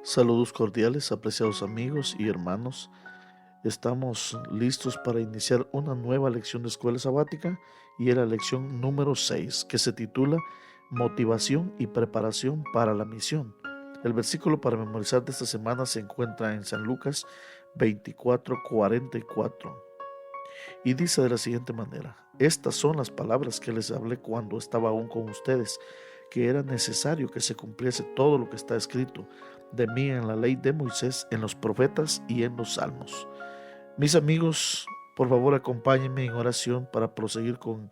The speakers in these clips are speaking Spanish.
Saludos cordiales, apreciados amigos y hermanos. Estamos listos para iniciar una nueva lección de escuela sabática y es la lección número 6 que se titula Motivación y preparación para la misión. El versículo para memorizar de esta semana se encuentra en San Lucas 24:44 y dice de la siguiente manera: Estas son las palabras que les hablé cuando estaba aún con ustedes, que era necesario que se cumpliese todo lo que está escrito de mí en la ley de Moisés, en los profetas y en los salmos. Mis amigos, por favor acompáñenme en oración para proseguir con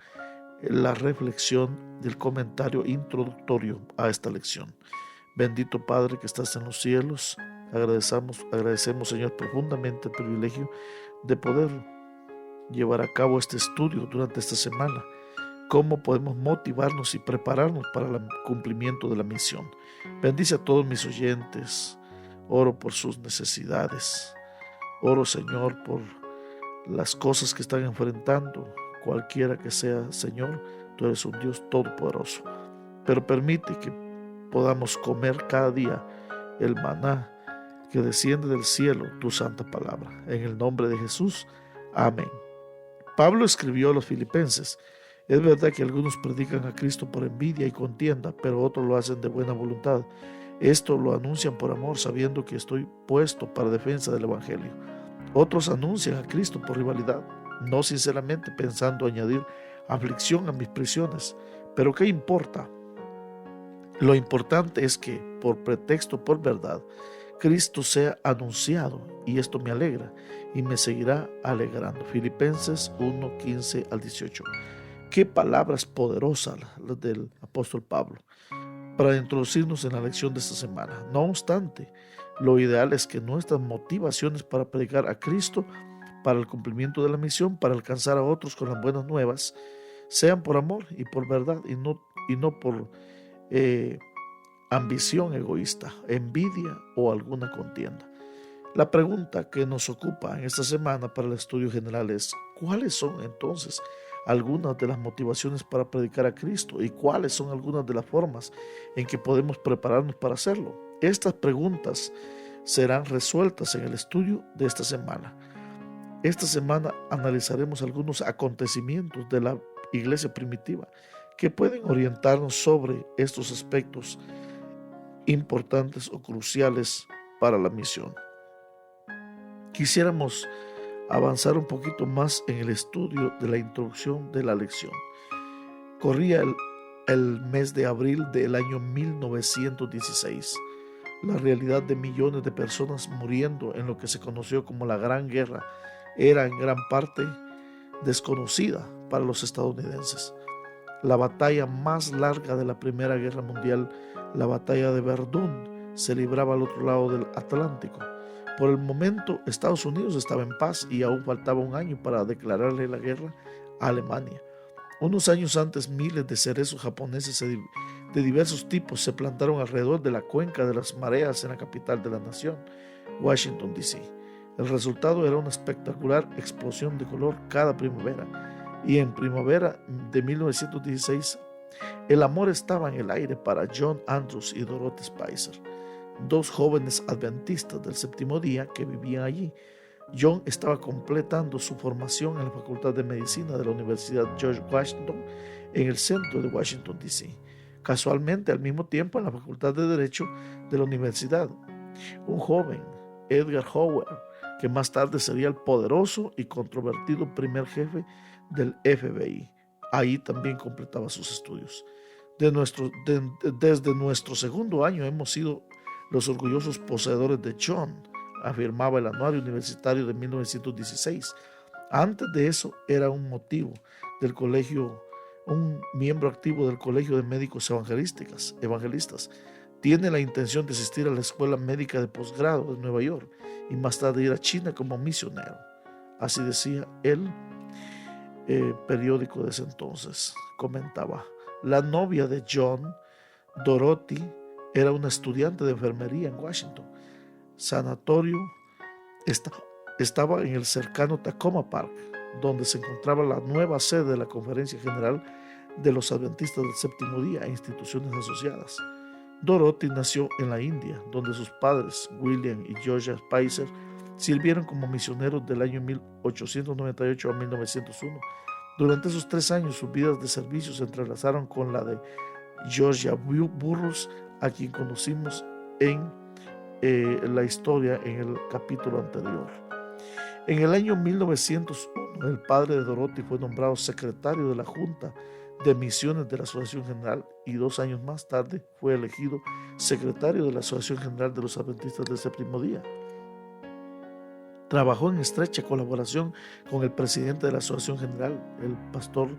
la reflexión del comentario introductorio a esta lección. Bendito Padre que estás en los cielos, agradecemos Señor profundamente el privilegio de poder llevar a cabo este estudio durante esta semana. Cómo podemos motivarnos y prepararnos para el cumplimiento de la misión. Bendice a todos mis oyentes. Oro por sus necesidades. Oro, Señor, por las cosas que están enfrentando. Cualquiera que sea, Señor, tú eres un Dios todopoderoso. Pero permite que podamos comer cada día el maná que desciende del cielo, tu santa palabra. En el nombre de Jesús. Amén. Pablo escribió a los filipenses: Es verdad que algunos predican a Cristo por envidia y contienda, pero otros lo hacen de buena voluntad. Esto lo anuncian por amor, sabiendo que estoy puesto para defensa del Evangelio. Otros anuncian a Cristo por rivalidad, no sinceramente pensando añadir aflicción a mis prisiones. Pero ¿qué importa? Lo importante es que, por pretexto, por verdad, Cristo sea anunciado, y esto me alegra y me seguirá alegrando. Filipenses 1:15-18. Qué palabras poderosas las del apóstol Pablo para introducirnos en la lección de esta semana. No obstante, lo ideal es que nuestras motivaciones para predicar a Cristo, para el cumplimiento de la misión, para alcanzar a otros con las buenas nuevas, sean por amor y por verdad y no por ambición egoísta, envidia o alguna contienda. La pregunta que nos ocupa en esta semana para el estudio general es: ¿cuáles son entonces algunas de las motivaciones para predicar a Cristo y cuáles son algunas de las formas en que podemos prepararnos para hacerlo? Estas preguntas serán resueltas en el estudio de esta semana. Esta semana analizaremos algunos acontecimientos de la iglesia primitiva que pueden orientarnos sobre estos aspectos importantes o cruciales para la misión. Quisiéramos avanzar un poquito más en el estudio de la introducción de la lección. Corría el mes de abril del año 1916. La realidad de millones de personas muriendo en lo que se conoció como la Gran Guerra era en gran parte desconocida para los estadounidenses. La batalla más larga de la Primera Guerra Mundial, la batalla de Verdún, se libraba al otro lado del Atlántico. Por el momento, Estados Unidos estaba en paz y aún faltaba un año para declararle la guerra a Alemania. Unos años antes, miles de cerezos japoneses de diversos tipos se plantaron alrededor de la cuenca de las mareas en la capital de la nación, Washington, D.C. El resultado era una espectacular explosión de color cada primavera. Y en primavera de 1916, el amor estaba en el aire para John Andrews y Dorothy Spicer, dos jóvenes adventistas del séptimo día que vivían allí. John estaba completando su formación en la Facultad de Medicina de la Universidad George Washington en el centro de Washington, D.C. Casualmente, al mismo tiempo, en la Facultad de Derecho de la universidad, un joven, Edgar Hoover, que más tarde sería el poderoso y controvertido primer jefe del FBI. Ahí también completaba sus estudios. Desde nuestro segundo año hemos sido los orgullosos poseedores de John, afirmaba el anuario universitario de 1916. Antes de eso era un miembro activo del Colegio de Médicos Evangelistas. Tiene la intención de asistir a la Escuela Médica de Posgrado de Nueva York y más tarde ir a China como misionero. Así decía el periódico de ese entonces. Comentaba: la novia de John, Dorothy, era una estudiante de enfermería en Washington. Sanatorio estaba en el cercano Tacoma Park, donde se encontraba la nueva sede de la Conferencia General de los Adventistas del Séptimo Día e instituciones asociadas. Dorothy nació en la India, donde sus padres, William y Georgia Spicer, sirvieron como misioneros del año 1898 a 1901. Durante esos 3 años, sus vidas de servicio se entrelazaron con la de Georgia Burroughs, a quien conocimos en la historia en el capítulo anterior. En el año 1901, el padre de Dorothy fue nombrado secretario de la Junta de Misiones de la Asociación General y 2 años más tarde fue elegido secretario de la Asociación General de los Adventistas del Séptimo Día. Trabajó en estrecha colaboración con el presidente de la Asociación General, el pastor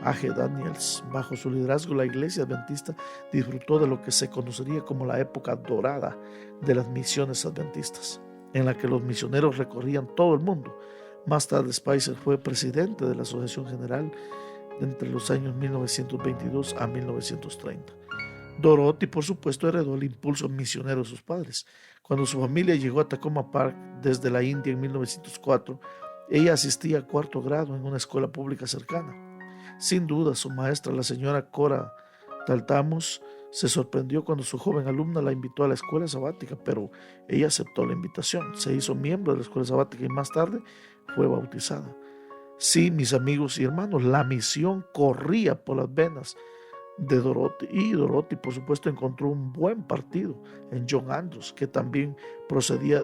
A.G. Daniels. Bajo su liderazgo, la Iglesia Adventista disfrutó de lo que se conocería como la época dorada de las misiones adventistas, en la que los misioneros recorrían todo el mundo. Más tarde, Spicer fue presidente de la Asociación General entre los años 1922 a 1930. Dorothy, por supuesto, heredó el impulso misionero de sus padres. Cuando su familia llegó a Tacoma Park desde la India en 1904, ella asistía a 4º grado en una escuela pública cercana. Sin duda, su maestra, la señora Cora Taltamos, se sorprendió cuando su joven alumna la invitó a la escuela sabática, pero ella aceptó la invitación, se hizo miembro de la escuela sabática y más tarde fue bautizada. Sí, mis amigos y hermanos, la misión corría por las venas de Dorothy, y Dorothy, por supuesto, encontró un buen partido en John Andrews, que también procedía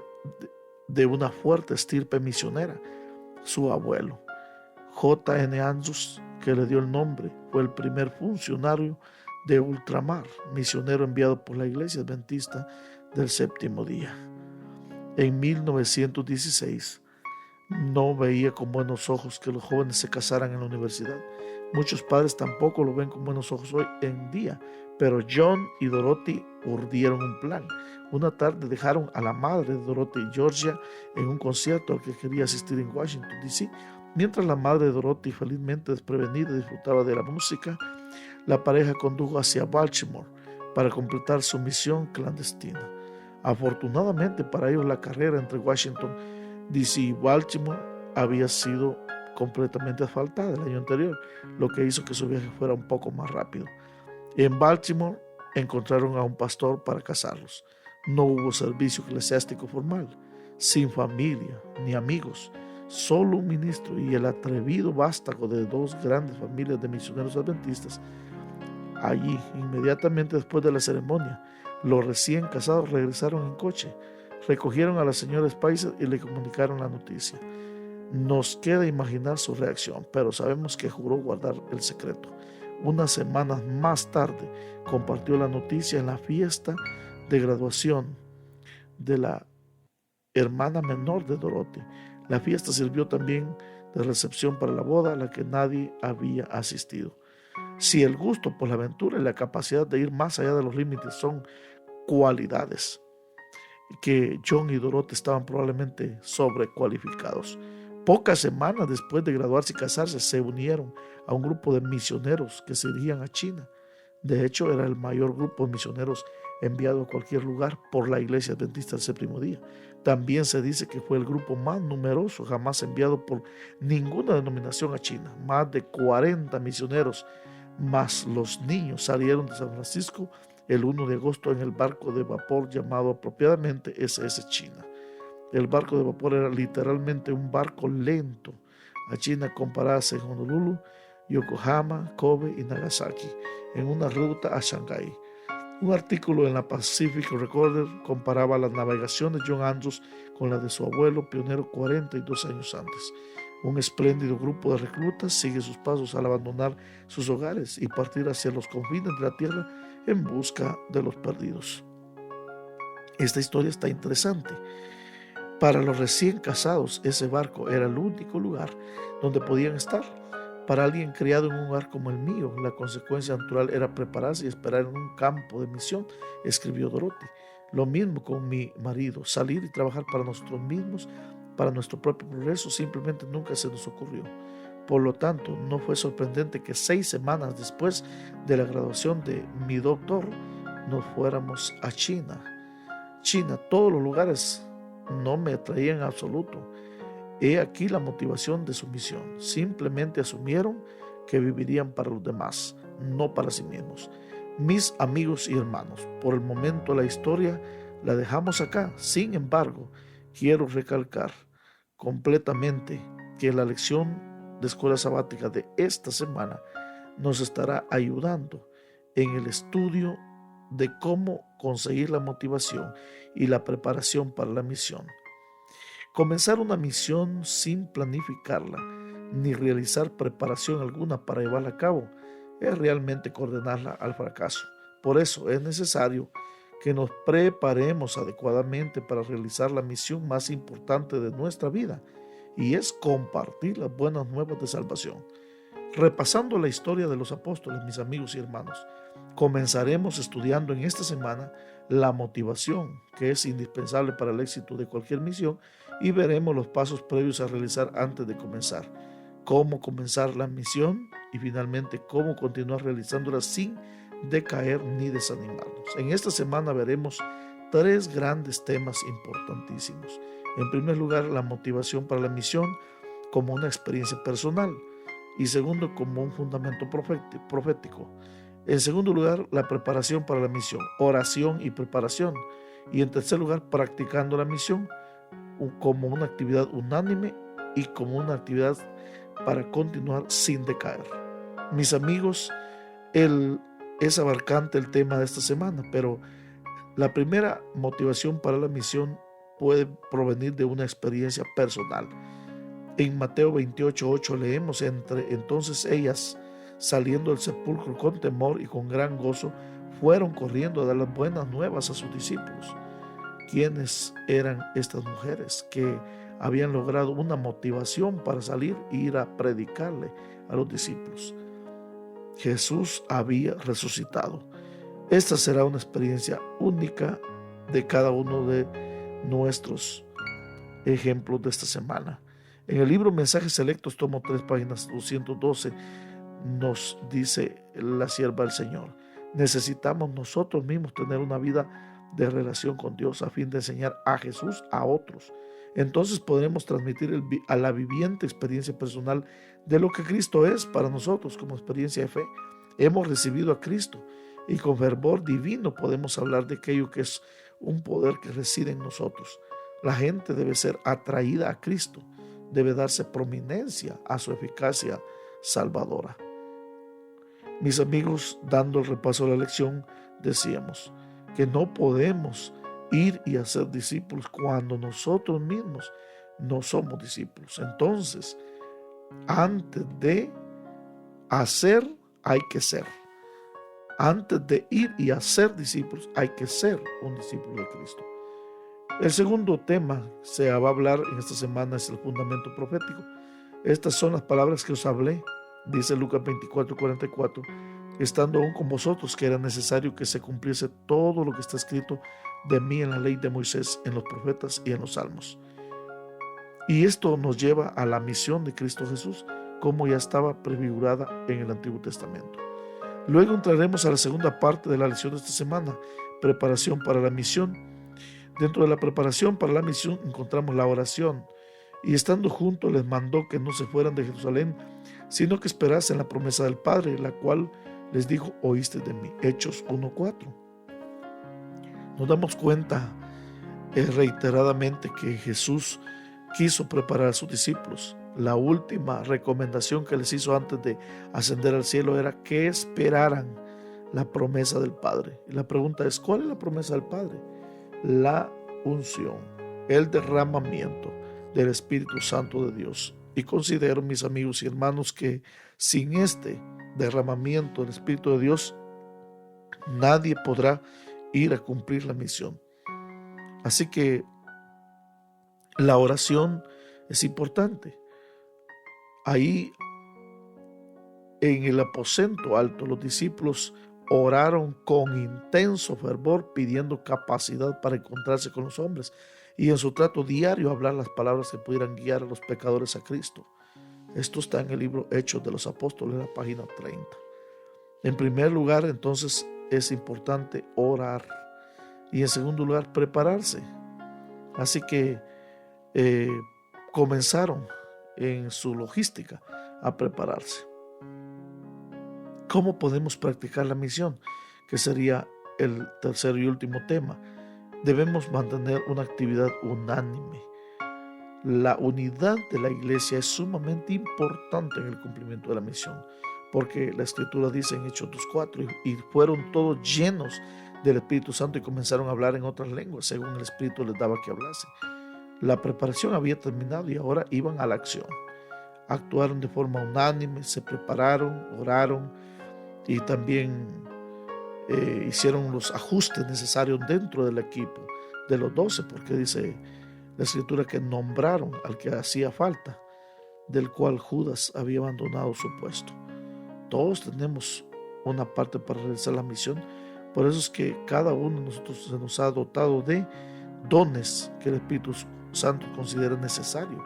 de una fuerte estirpe misionera. Su abuelo, J.N. Andrews, que le dio el nombre, fue el primer funcionario de ultramar, misionero enviado por la Iglesia Adventista del Séptimo Día. En 1916, no veía con buenos ojos que los jóvenes se casaran en la universidad. Muchos padres tampoco lo ven con buenos ojos hoy en día, pero John y Dorothy urdieron un plan. Una tarde dejaron a la madre de Dorothy, Georgia, en un concierto al que quería asistir en Washington, D.C. Mientras la madre de Dorothy, felizmente desprevenida, disfrutaba de la música, la pareja condujo hacia Baltimore para completar su misión clandestina. Afortunadamente para ellos, la carrera entre Washington, D.C. y Baltimore había sido completamente asfaltada el año anterior, lo que hizo que su viaje fuera un poco más rápido. En Baltimore encontraron a un pastor para casarlos. No hubo servicio eclesiástico formal, sin familia ni amigos, solo un ministro y el atrevido vástago de 2 grandes familias de misioneros adventistas. Allí, inmediatamente después de la ceremonia, los recién casados regresaron en coche, recogieron a la señora Spicer y le comunicaron la noticia. Nos queda imaginar su reacción, pero sabemos que juró guardar el secreto. Unas semanas más tarde compartió la noticia en la fiesta de graduación de la hermana menor de Dorothy. La fiesta sirvió también de recepción para la boda a la que nadie había asistido. Si el gusto por la aventura y la capacidad de ir más allá de los límites son cualidades que John y Dorothy estaban probablemente sobrecualificados. Pocas semanas después de graduarse y casarse, se unieron a un grupo de misioneros que se dirigían a China. De hecho, era el mayor grupo de misioneros enviado a cualquier lugar por la Iglesia Adventista del Séptimo Día. También se dice que fue el grupo más numeroso jamás enviado por ninguna denominación a China. Más de 40 misioneros, más los niños, salieron de San Francisco el 1 de agosto en el barco de vapor llamado apropiadamente SS China. El barco de vapor era literalmente un barco lento a China compararse en Honolulu, Yokohama, Kobe y Nagasaki, en una ruta a Shanghái. Un artículo en la Pacific Recorder comparaba la navegación de John Andrews con la de su abuelo pionero 42 años antes. Un espléndido grupo de reclutas sigue sus pasos al abandonar sus hogares y partir hacia los confines de la tierra en busca de los perdidos. Esta historia está interesante. Para los recién casados, ese barco era el único lugar donde podían estar. Para alguien criado en un hogar como el mío, la consecuencia natural era prepararse y esperar en un campo de misión, escribió Dorothy. Lo mismo con mi marido, salir y trabajar para nosotros mismos, para nuestro propio progreso, simplemente nunca se nos ocurrió. Por lo tanto, no fue sorprendente que 6 semanas después de la graduación de mi doctor, nos fuéramos a China. Todos los lugares no me atraían en absoluto. He aquí la motivación de su misión. Simplemente asumieron que vivirían para los demás, no para sí mismos. Mis amigos y hermanos, por el momento la historia la dejamos acá. Sin embargo, quiero recalcar completamente que la lección de escuela sabática de esta semana nos estará ayudando en el estudio de cómo conseguir la motivación y la preparación para la misión. Comenzar una misión sin planificarla ni realizar preparación alguna para llevarla a cabo es realmente condenarla al fracaso. Por eso es necesario que nos preparemos adecuadamente para realizar la misión más importante de nuestra vida, y es compartir las buenas nuevas de salvación. Repasando la historia de los apóstoles, mis amigos y hermanos, comenzaremos estudiando en esta semana la motivación, que es indispensable para el éxito de cualquier misión, y veremos los pasos previos a realizar antes de comenzar, cómo comenzar la misión y finalmente cómo continuar realizándola sin decaer ni desanimarnos. En esta semana veremos 3 grandes temas importantísimos. En primer lugar, la motivación para la misión como una experiencia personal, y segundo, como un fundamento profético. En segundo lugar, la preparación para la misión, oración y preparación. Y en tercer lugar, practicando la misión como una actividad unánime y como una actividad para continuar sin decaer. Mis amigos, es abarcante el tema de esta semana, pero la primera motivación para la misión puede provenir de una experiencia personal. En Mateo 28:8 leemos: entonces ellas, saliendo del sepulcro con temor y con gran gozo, fueron corriendo a dar las buenas nuevas a sus discípulos. ¿Quiénes eran estas mujeres que habían logrado una motivación para salir e ir a predicarle a los discípulos? Jesús había resucitado. Esta será una experiencia única de cada uno de nuestros ejemplos de esta semana. En el libro Mensajes Selectos, tomo 3, páginas 212, nos dice la sierva del Señor: necesitamos nosotros mismos tener una vida de relación con Dios a fin de enseñar a Jesús a otros. Entonces podremos transmitir a la viviente experiencia personal de lo que Cristo es para nosotros como experiencia de fe. Hemos recibido a Cristo y con fervor divino podemos hablar de aquello que es un poder que reside en nosotros. La gente debe ser atraída a Cristo, debe darse prominencia a su eficacia salvadora. Mis amigos, dando el repaso a la lección, decíamos que no podemos ir y hacer discípulos cuando nosotros mismos no somos discípulos. Entonces, antes de hacer, hay que ser. Antes de ir y hacer discípulos, hay que ser un discípulo de Cristo. El segundo tema se va a hablar en esta semana es el fundamento profético. Estas son las palabras que os hablé, dice Lucas 24:44, estando aún con vosotros, que era necesario que se cumpliese todo lo que está escrito de mí en la ley de Moisés, en los profetas y en los salmos. Y esto nos lleva a la misión de Cristo Jesús, como ya estaba prefigurada en el Antiguo Testamento. Luego entraremos a la segunda parte de la lección de esta semana, preparación para la misión. Dentro de la preparación para la misión encontramos la oración, y estando juntos les mandó que no se fueran de Jerusalén, sino que esperasen la promesa del Padre, la cual les dijo: oíste de mí. Hechos 1:4. Nos damos cuenta reiteradamente que Jesús quiso preparar a sus discípulos. La última recomendación que les hizo antes de ascender al cielo era que esperaran la promesa del Padre. Y la pregunta es: ¿cuál es la promesa del Padre? La unción, el derramamiento del Espíritu Santo de Dios. Y considero, mis amigos y hermanos, que sin este derramamiento del Espíritu de Dios, nadie podrá ir a cumplir la misión. Así que la oración es importante. Ahí en el aposento alto, los discípulos oraron con intenso fervor, pidiendo capacidad para encontrarse con los hombres y en su trato diario hablar las palabras que pudieran guiar a los pecadores a Cristo. Esto está en el libro Hechos de los Apóstoles, en la página 30. En primer lugar, entonces, es importante orar, y en segundo lugar, prepararse. Así que comenzaron en su logística a prepararse. ¿Cómo podemos practicar la misión? que sería el tercer y último tema. Debemos mantener una actividad unánime. La unidad de la iglesia es sumamente importante en el cumplimiento de la misión, porque la Escritura dice en Hechos 2:4, y fueron todos llenos del Espíritu Santo y comenzaron a hablar en otras lenguas, según el Espíritu les daba que hablase. La preparación había terminado y ahora iban a la acción. Actuaron de forma unánime, se prepararon, oraron y también hicieron los ajustes necesarios dentro del equipo de los 12, porque dice la Escritura que nombraron al que hacía falta, del cual Judas había abandonado su puesto. Todos tenemos una parte para realizar la misión, por eso es que cada uno de nosotros se nos ha dotado de dones que el Espíritu Santo considera necesario.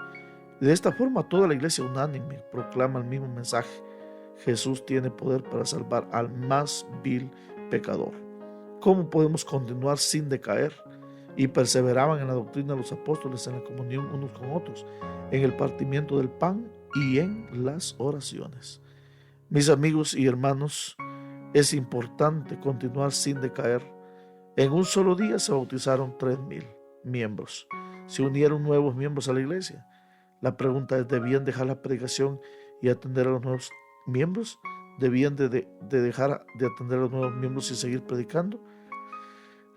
De esta forma toda la iglesia unánime proclama el mismo mensaje: Jesús tiene poder para salvar al más vil pecador. ¿Cómo podemos continuar sin decaer? Y perseveraban en la doctrina de los apóstoles, en la comunión unos con otros, en el partimiento del pan y en las oraciones. Mis amigos y hermanos, es importante continuar sin decaer. En un solo día se bautizaron 3,000 miembros. Se unieron nuevos miembros a la iglesia. La pregunta es: ¿debían dejar la predicación y atender a los nuevos miembros? ¿Debían de dejar de atender a los nuevos miembros y seguir predicando?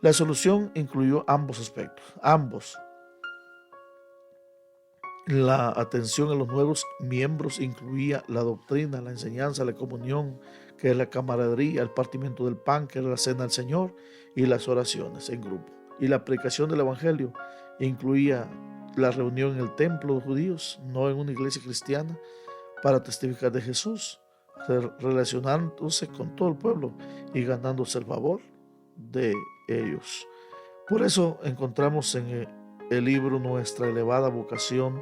La solución incluyó ambos aspectos, ambos. La atención a los nuevos miembros incluía la doctrina, la enseñanza, la comunión, que es la camaradería, el partimiento del pan, que era la cena del Señor, y las oraciones en grupo. Y la predicación del evangelio incluía la reunión en el templo de los judíos, no en una iglesia cristiana, para testificar de Jesús, relacionándose con todo el pueblo y ganándose el favor de ellos. Por eso encontramos en el libro Nuestra elevada vocación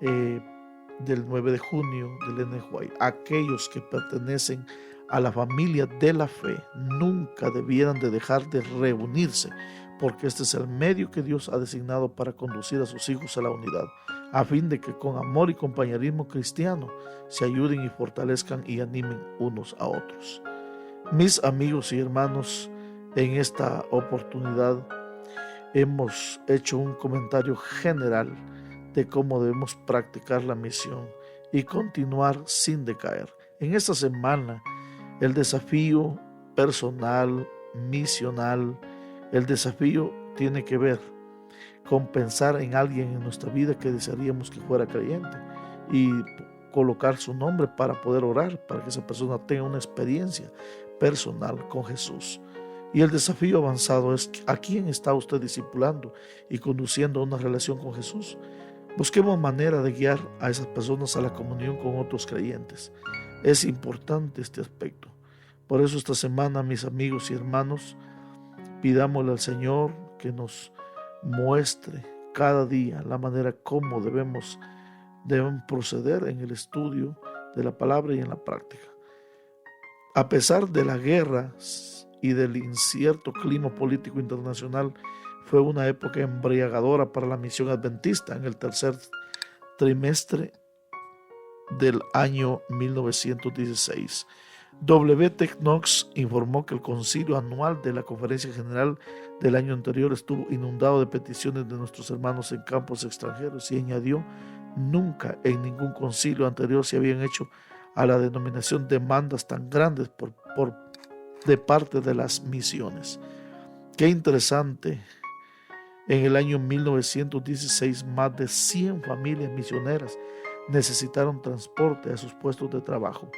del 9 de junio del Ellen White: aquellos que pertenecen a la familia de la fe nunca debieran de dejar de reunirse, porque este es el medio que Dios ha designado para conducir a sus hijos a la unidad, a fin de que con amor y compañerismo cristiano se ayuden y fortalezcan y animen unos a otros. Mis amigos y hermanos, en esta oportunidad hemos hecho un comentario general de cómo debemos practicar la misión y continuar sin decaer. En esta semana, el desafío personal, misional, el desafío tiene que ver con pensar en alguien en nuestra vida que desearíamos que fuera creyente y colocar su nombre para poder orar, para que esa persona tenga una experiencia personal con Jesús. Y el desafío avanzado es: ¿a quién está usted discipulando y conduciendo a una relación con Jesús? Busquemos manera de guiar a esas personas a la comunión con otros creyentes. Es importante este aspecto. Por eso esta semana, mis amigos y hermanos, pidámosle al Señor que nos muestre cada día la manera como debemos proceder en el estudio de la palabra y en la práctica. A pesar de la guerra y del incierto clima político internacional, fue una época embriagadora para la misión adventista en el tercer trimestre del año 1916. W. T. Knox informó que el concilio anual de la Conferencia General del año anterior estuvo inundado de peticiones de nuestros hermanos en campos extranjeros, y añadió: nunca en ningún concilio anterior se habían hecho a la denominación demandas tan grandes de parte de las misiones. Qué interesante. En el año 1916, más de 100 familias misioneras necesitaron transporte a sus puestos de trabajo.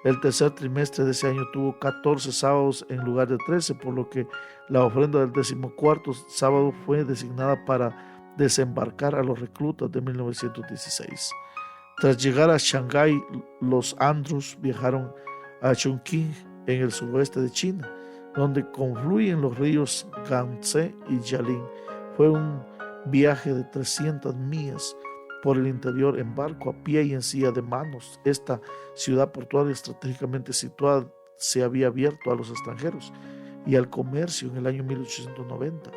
El tercer trimestre de ese año tuvo 14 sábados en lugar de 13, por lo que la ofrenda del 14º sábado fue designada para desembarcar a los reclutas de 1916. Tras llegar a Shanghái, los Andrews viajaron a Chongqing, en el suroeste de China, donde confluyen los ríos Yangtze y Yalin. Fue un viaje de 300 millas por el interior en barco, a pie y en silla de manos. Esta ciudad portuaria estratégicamente situada se había abierto a los extranjeros y al comercio en el año 1890.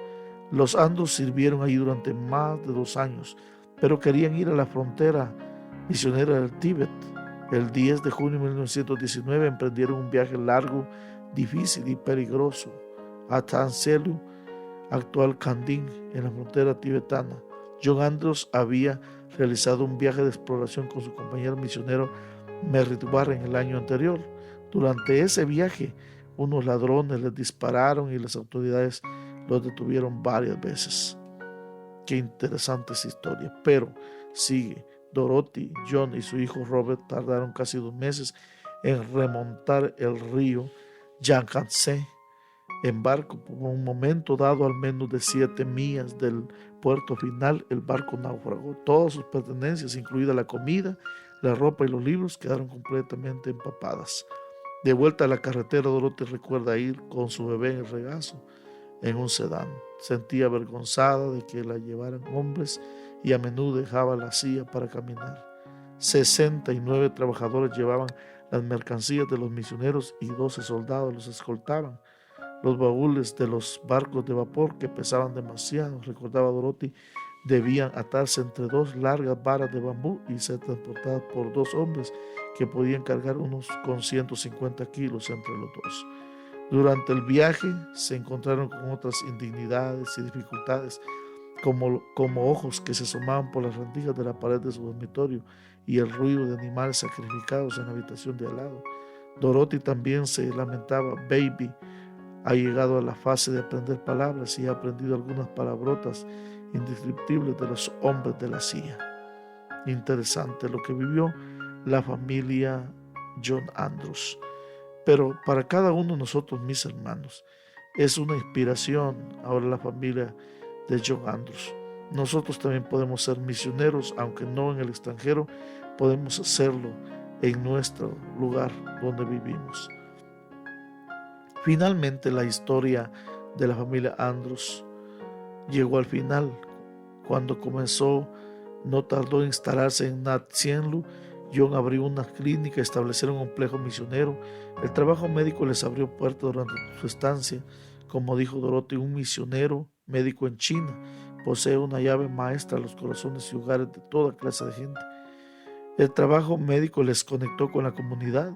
Los Andrews sirvieron allí durante más de 2 años, pero querían ir a la frontera misionera del Tíbet. El 10 de junio de 1919 emprendieron un viaje largo difícil y peligroso a Tanselu, actual Kandin, en la frontera tibetana. John Andrews había realizado un viaje de exploración con su compañero misionero Merritt Warren el año anterior. Durante ese viaje, unos ladrones les dispararon y las autoridades los detuvieron varias veces. Qué interesante esa historia. Pero sigue. Dorothy, John y su hijo Robert tardaron casi 2 meses en remontar el río Yangtze en barco. Por un momento dado, al menos de 7 millas del puerto final, el barco naufragó. Todas sus pertenencias, incluida la comida, la ropa y los libros, quedaron completamente empapadas. De vuelta a la carretera, Dorothy recuerda ir con su bebé en el regazo en un sedán. Sentía avergonzada de que la llevaran hombres y a menudo dejaba la silla para caminar. 69 trabajadores llevaban las mercancías de los misioneros y 12 soldados los escoltaban. Los baúles de los barcos de vapor, que pesaban demasiado, recordaba Dorothy, debían atarse entre 2 largas varas de bambú y ser transportadas por 2 hombres que podían cargar unos con 150 kilos entre los dos. Durante el viaje se encontraron con otras indignidades y dificultades, como ojos que se asomaban por las rendijas de la pared de su dormitorio y el ruido de animales sacrificados en la habitación de al lado. Dorothy también se lamentaba. Baby ha llegado a la fase de aprender palabras y ha aprendido algunas palabrotas indescriptibles de los hombres de la silla. Interesante lo que vivió la familia John Andrews. Pero para cada uno de nosotros, mis hermanos, es una inspiración ahora la familia de John Andrews. Nosotros también podemos ser misioneros, aunque no en el extranjero, podemos hacerlo en nuestro lugar donde vivimos. Finalmente, la historia de la familia Andrews llegó al final. Cuando comenzó, no tardó en instalarse en Nat Sien Lu. John abrió una clínica, establecieron un complejo misionero. El trabajo médico les abrió puertas durante su estancia. Como dijo Dorothy, un misionero médico en China posee una llave maestra a los corazones y hogares de toda clase de gente. El trabajo médico les conectó con la comunidad.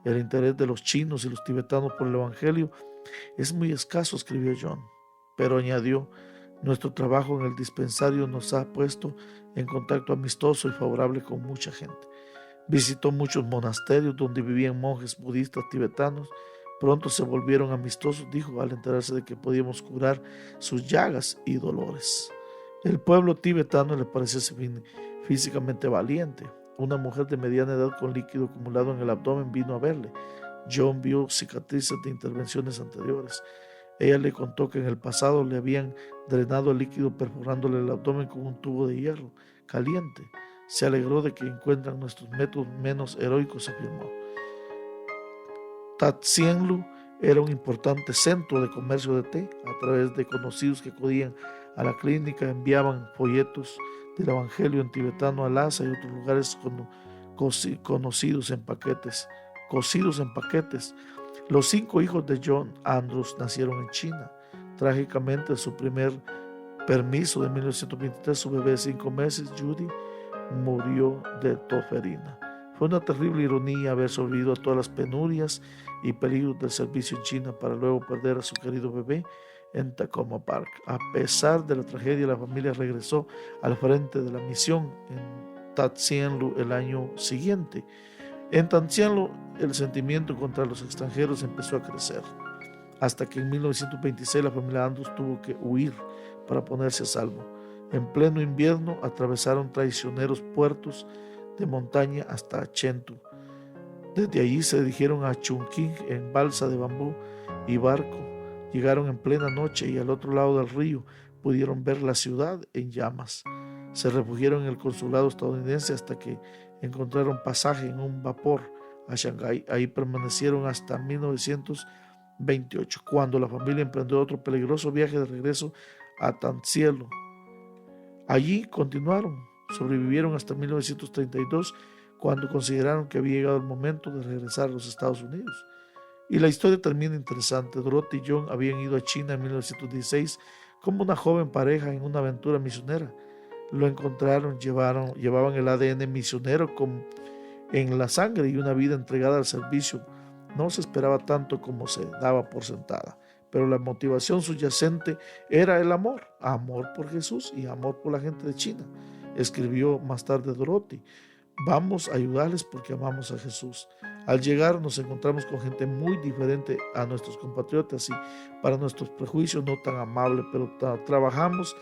El interés de los chinos y los tibetanos por el evangelio es muy escaso, escribió John, pero añadió: nuestro trabajo en el dispensario nos ha puesto en contacto amistoso y favorable con mucha gente. Visitó muchos monasterios donde vivían monjes budistas tibetanos. Pronto se volvieron amistosos, dijo, al enterarse de que podíamos curar sus llagas y dolores. El pueblo tibetano le parecía físicamente valiente. Una mujer de mediana edad con líquido acumulado en el abdomen vino a verle. John vio cicatrices de intervenciones anteriores. Ella le contó que en el pasado le habían drenado el líquido perforándole el abdomen con un tubo de hierro caliente. Se alegró de que encuentran nuestros métodos menos heroicos, afirmó. Tatsien Lu era un importante centro de comercio de té. A través de conocidos que acudían a la clínica, enviaban folletos del evangelio en tibetano a Lhasa y otros lugares cocidos en paquetes. Los 5 hijos de John Andrews nacieron en China. Trágicamente, en su primer permiso de 1923, su bebé de 5 meses, Judy, murió de tosferina. Fue una terrible ironía haber sobrevivido a todas las penurias y peligros del servicio en China para luego perder a su querido bebé en Takoma Park. A pesar de la tragedia, la familia regresó al frente de la misión en Tatsien Lu el año siguiente. En Tatsien Lu, el sentimiento contra los extranjeros empezó a crecer, hasta que en 1926 la familia Andrews tuvo que huir para ponerse a salvo. En pleno invierno atravesaron traicioneros puertos de montaña hasta Chengdu. Desde allí se dirigieron a Chongqing en balsa de bambú y barco. Llegaron en plena noche y al otro lado del río pudieron ver la ciudad en llamas. Se refugiaron en el consulado estadounidense hasta que encontraron pasaje en un vapor a Shanghái. Ahí permanecieron hasta 1928, cuando la familia emprendió otro peligroso viaje de regreso a Tansien Lu. Allí continuaron, sobrevivieron hasta 1932, cuando consideraron que había llegado el momento de regresar a los Estados Unidos. Y la historia termina interesante. Dorothy y John habían ido a China en 1916 como una joven pareja en una aventura misionera. Lo encontraron, llevaban el ADN misionero en la sangre y una vida entregada al servicio no se esperaba tanto como se daba por sentada, pero la motivación subyacente era el amor, amor por Jesús y amor por la gente de China. Escribió más tarde Dorothy: vamos a ayudarles porque amamos a Jesús. Al llegar nos encontramos con gente muy diferente a nuestros compatriotas y para nuestros prejuicios no tan amable, pero trabajamos,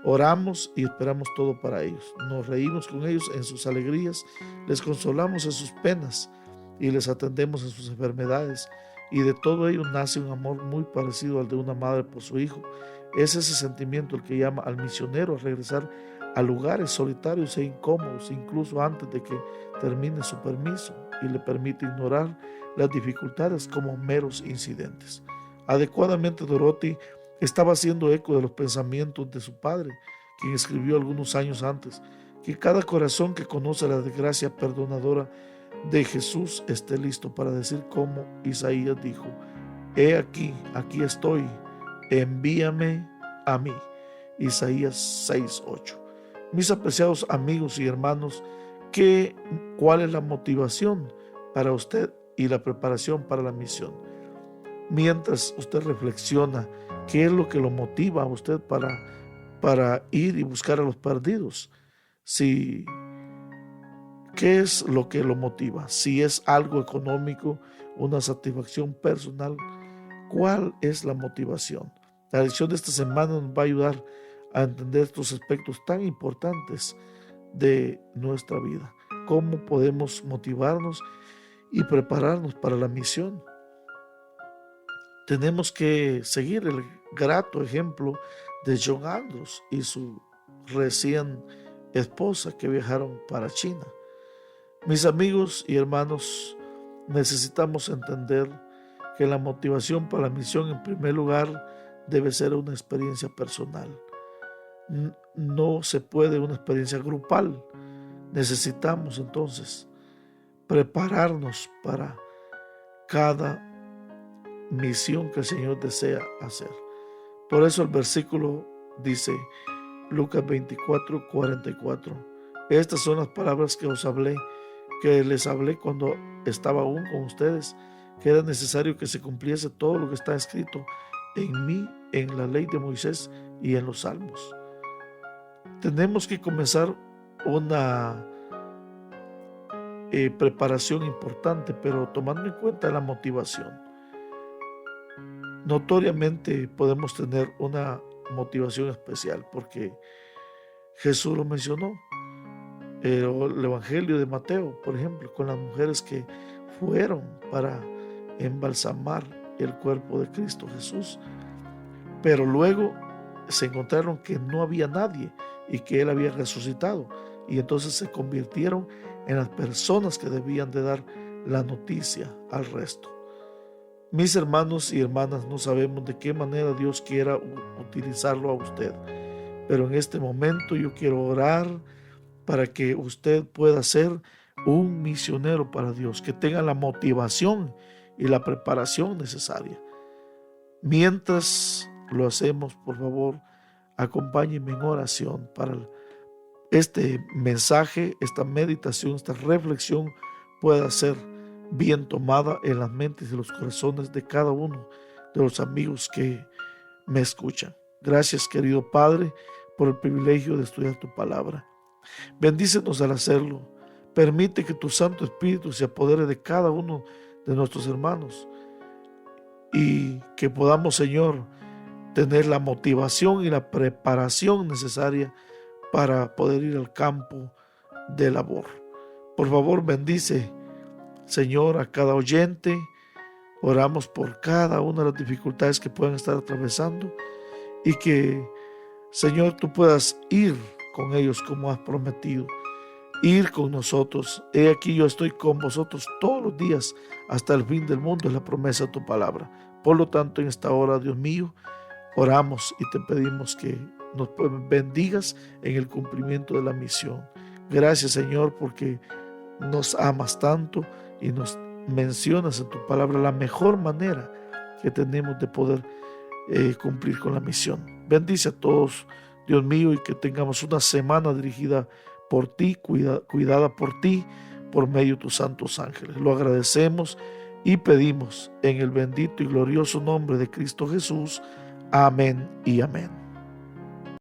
oramos y esperamos todo para ellos. Nos reímos con ellos en sus alegrías, les consolamos en sus penas y les atendemos en sus enfermedades. Y de todo ello nace un amor muy parecido al de una madre por su hijo. Es ese sentimiento el que llama al misionero a regresar a lugares solitarios e incómodos, incluso antes de que termine su permiso, y le permite ignorar las dificultades como meros incidentes. Adecuadamente, Dorothy estaba haciendo eco de los pensamientos de su padre, quien escribió algunos años antes: que cada corazón que conoce la desgracia perdonadora de Jesús esté listo para decir como Isaías dijo: he aquí, aquí estoy, envíame a mí. Isaías 6:8. Mis apreciados amigos y hermanos, ¿cuál es la motivación para usted y la preparación para la misión? Mientras usted reflexiona, ¿qué es lo que lo motiva a usted para ir y buscar a los perdidos? ¿Qué es lo que lo motiva? Si es algo económico, una satisfacción personal, ¿cuál es la motivación? La lección de esta semana nos va a ayudar a entender estos aspectos tan importantes de nuestra vida. ¿Cómo podemos motivarnos y prepararnos para la misión? Tenemos que seguir el grato ejemplo de John Andrews y su recién esposa que viajaron para China. Mis amigos y hermanos, necesitamos entender que la motivación para la misión, en primer lugar, debe ser una experiencia personal. No se puede una experiencia grupal. Necesitamos entonces prepararnos para cada misión que el Señor desea hacer. Por eso el versículo dice, Lucas 24:44, estas son las palabras que les hablé cuando estaba aún con ustedes, que era necesario que se cumpliese todo lo que está escrito en mí, en la ley de Moisés y en los salmos. Tenemos que comenzar una preparación importante, pero tomando en cuenta la motivación. Notoriamente podemos tener una motivación especial porque Jesús lo mencionó. El Evangelio de Mateo, por ejemplo, con las mujeres que fueron para embalsamar el cuerpo de Cristo Jesús, pero luego se encontraron que no había nadie y que Él había resucitado, y entonces se convirtieron en las personas que debían de dar la noticia al resto. Mis hermanos y hermanas, no sabemos de qué manera Dios quiera utilizarlo a usted, pero en este momento yo quiero orar para que usted pueda ser un misionero para Dios, que tenga la motivación y la preparación necesaria. Mientras lo hacemos, por favor, acompáñenme en oración para este mensaje, esta meditación, esta reflexión pueda ser bien tomada en las mentes y los corazones de cada uno de los amigos que me escuchan. Gracias, querido Padre, por el privilegio de estudiar tu palabra. Bendícenos al hacerlo. Permite que tu Santo Espíritu se apodere de cada uno de nuestros hermanos y que podamos, Señor, tener la motivación y la preparación necesaria para poder ir al campo de labor. Por favor, bendice, Señor, a cada oyente. Oramos por cada una de las dificultades que puedan estar atravesando y que, Señor, tú puedas ir con ellos como has prometido, ir con nosotros. He aquí yo estoy con vosotros todos los días hasta el fin del mundo, es la promesa de tu palabra. Por lo tanto, en esta hora, Dios mío, oramos y te pedimos que nos bendigas en el cumplimiento de la misión. Gracias, Señor, porque nos amas tanto y nos mencionas en tu palabra la mejor manera que tenemos de poder cumplir con la misión. Bendice a todos, Dios mío, y que tengamos una semana dirigida por ti, cuidada por ti, por medio de tus santos ángeles. Lo agradecemos y pedimos en el bendito y glorioso nombre de Cristo Jesús. Amén y amén.